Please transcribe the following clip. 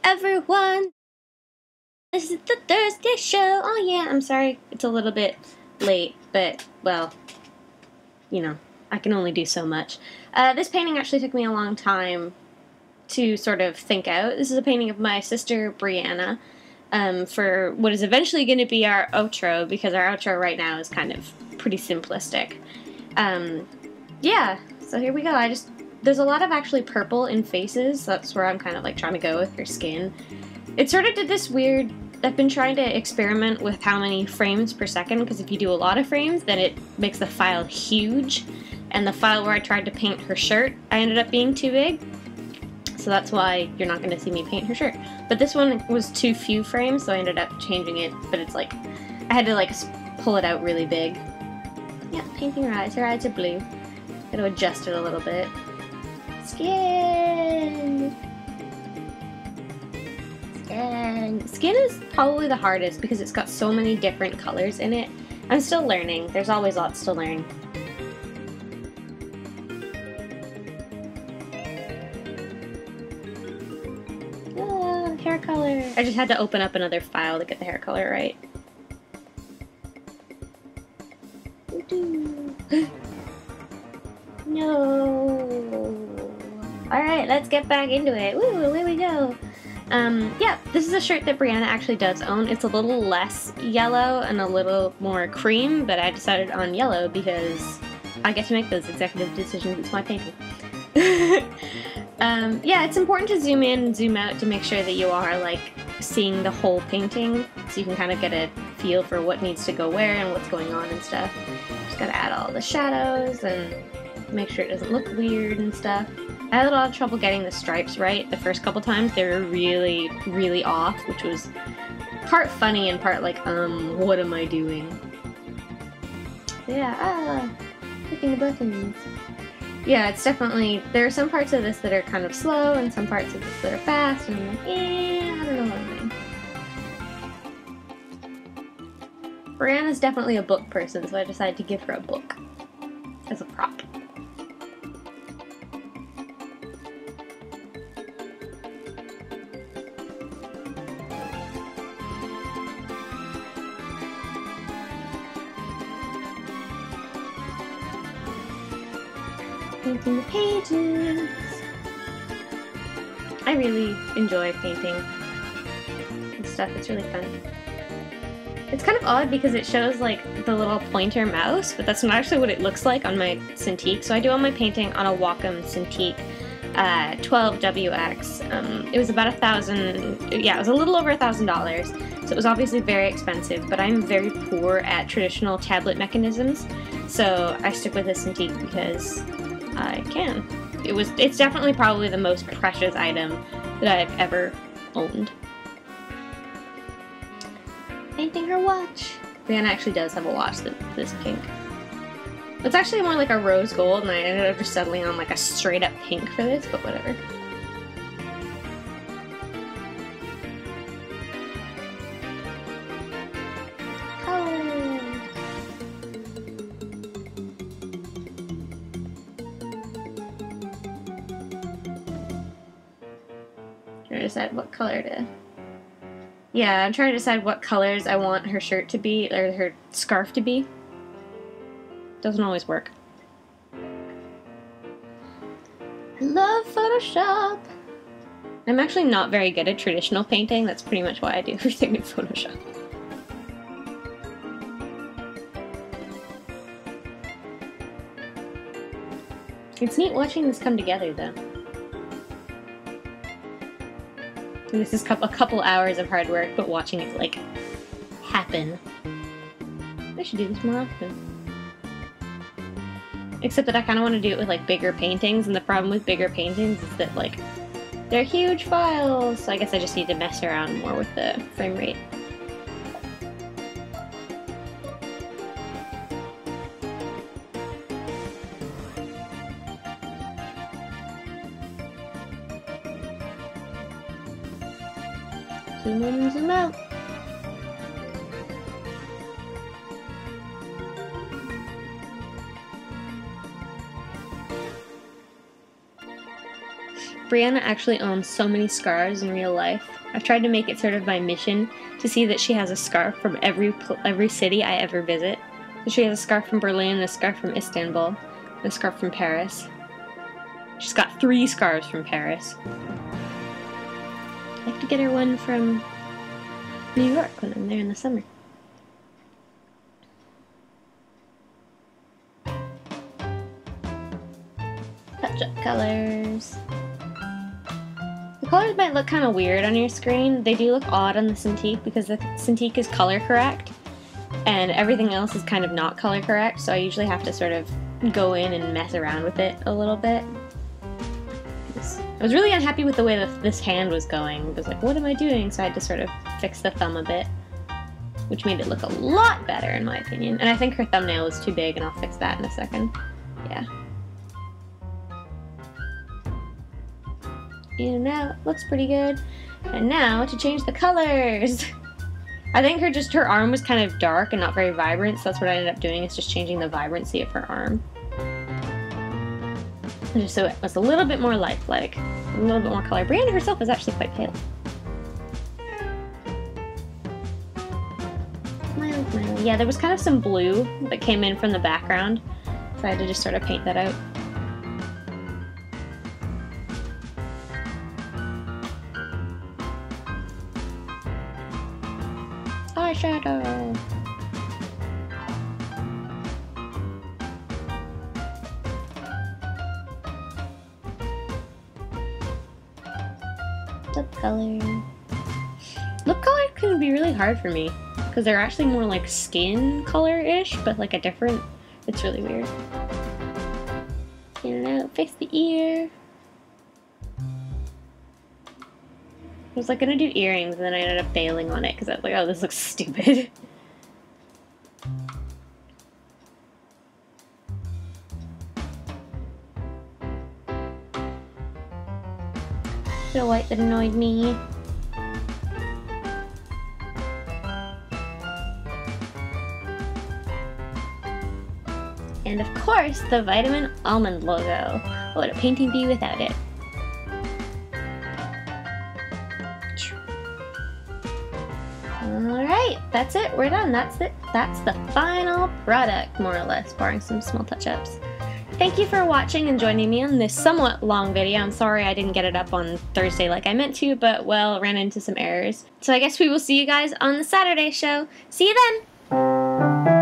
everyone! This is the Thursday show. Oh yeah, I'm sorry it's a little bit late, but, well, you know, I can only do so much. This painting actually took me a long time to sort of think out. This is a painting of my sister, Brianna, for what is eventually going to be our outro, because our outro right now is kind of pretty simplistic. Yeah, so here we go. There's a lot of actually purple in faces, so that's where I'm kind of like trying to go with her skin. It sort of did this weird, I've been trying to experiment with how many frames per second, because if you do a lot of frames, then it makes the file huge, and the file where I tried to paint her shirt, I ended up being too big, so that's why you're not going to see me paint her shirt. But this one was too few frames, so I ended up changing it, but it's like, I had to like pull it out really big. Yeah, painting her eyes are blue. Gotta adjust it a little bit. Skin! Skin is probably the hardest because it's got so many different colors in it. I'm still learning. There's always lots to learn. Oh, hair color. I just had to open up another file to get the hair color right. No. Alright, let's get back into it. Woo, away we go. Yeah, this is a shirt that Brianna actually does own. It's a little less yellow and a little more cream, but I decided on yellow because I get to make those executive decisions. It's my painting. Yeah, it's important to zoom in and zoom out to make sure that you are, like, seeing the whole painting, so you can kind of get a feel for what needs to go where and what's going on and stuff. Just gotta add all the shadows and make sure it doesn't look weird and stuff. I had a lot of trouble getting the stripes right the first couple times. They were really, really off, which was part funny and part like, what am I doing? Yeah, clicking the buttons. Yeah, it's definitely, there are some parts of this that are kind of slow and some parts of this that are fast, and I'm like, I don't know what I'm doing. Brianna's definitely a book person, so I decided to give her a book as a prop. Painting the pages. I really enjoy painting and stuff. It's really fun. It's kind of odd because it shows like the little pointer mouse, but that's not actually what it looks like on my Cintiq. So I do all my painting on a Wacom Cintiq 12WX. It was about $1,000. Yeah, it was a little over $1,000. So it was obviously very expensive, but I'm very poor at traditional tablet mechanisms. So I stick with a Cintiq because I can. It's definitely probably the most precious item that I've ever owned. Painting her watch. Brianna actually does have a watch that's pink. It's actually more like a rose gold, and I ended up just settling on like a straight up pink for this, but whatever. Trying to decide what color to... Yeah, I'm trying to decide what colors I want her shirt to be, or her scarf to be. Doesn't always work. I love Photoshop! I'm actually not very good at traditional painting, that's pretty much why I do everything in Photoshop. It's neat watching this come together, though. And this is a couple hours of hard work, but watching it, like, happen. I should do this more often. Except that I kind of want to do it with, like, bigger paintings, and the problem with bigger paintings is that, like, they're huge files, so I guess I just need to mess around more with the frame rate. Zoom in and zoom out. Brianna actually owns so many scarves in real life. I've tried to make it sort of my mission to see that she has a scarf from every city I ever visit. So she has a scarf from Berlin, a scarf from Istanbul, and a scarf from Paris. She's got 3 scarves from Paris. I have to get her one from New York when I'm there in the summer. Touch-up colors. The colors might look kind of weird on your screen. They do look odd on the Cintiq because the Cintiq is color correct and everything else is kind of not color correct, so I usually have to sort of go in and mess around with it a little bit. I was really unhappy with the way that this hand was going. I was like, what am I doing? So I had to sort of fix the thumb a bit, which made it look a lot better in my opinion. And I think her thumbnail is too big, and I'll fix that in a second. Yeah. And now it looks pretty good. And now to change the colors. I think her arm was kind of dark and not very vibrant, so that's what I ended up doing, is just changing the vibrancy of her arm. Just so it was a little bit more lifelike, a little bit more color. Brianna herself is actually quite pale. Smile, smile. Yeah, there was kind of some blue that came in from the background, so I had to just sort of paint that out. Eyeshadow. Lip color. Lip color can be really hard for me because they're actually more like skin color-ish, but like a different. It's really weird. You know, fix the ear. I was like gonna do earrings, and then I ended up failing on it because I was like, oh, this looks stupid. The white that annoyed me. And of course, the Vitamin Almond logo. What would a painting be without it? Alright, that's it. We're done. That's it. That's the final product, more or less, barring some small touch-ups. Thank you for watching and joining me on this somewhat long video. I'm sorry I didn't get it up on Thursday like I meant to, but, well, ran into some errors. So I guess we will see you guys on the Saturday show. See you then!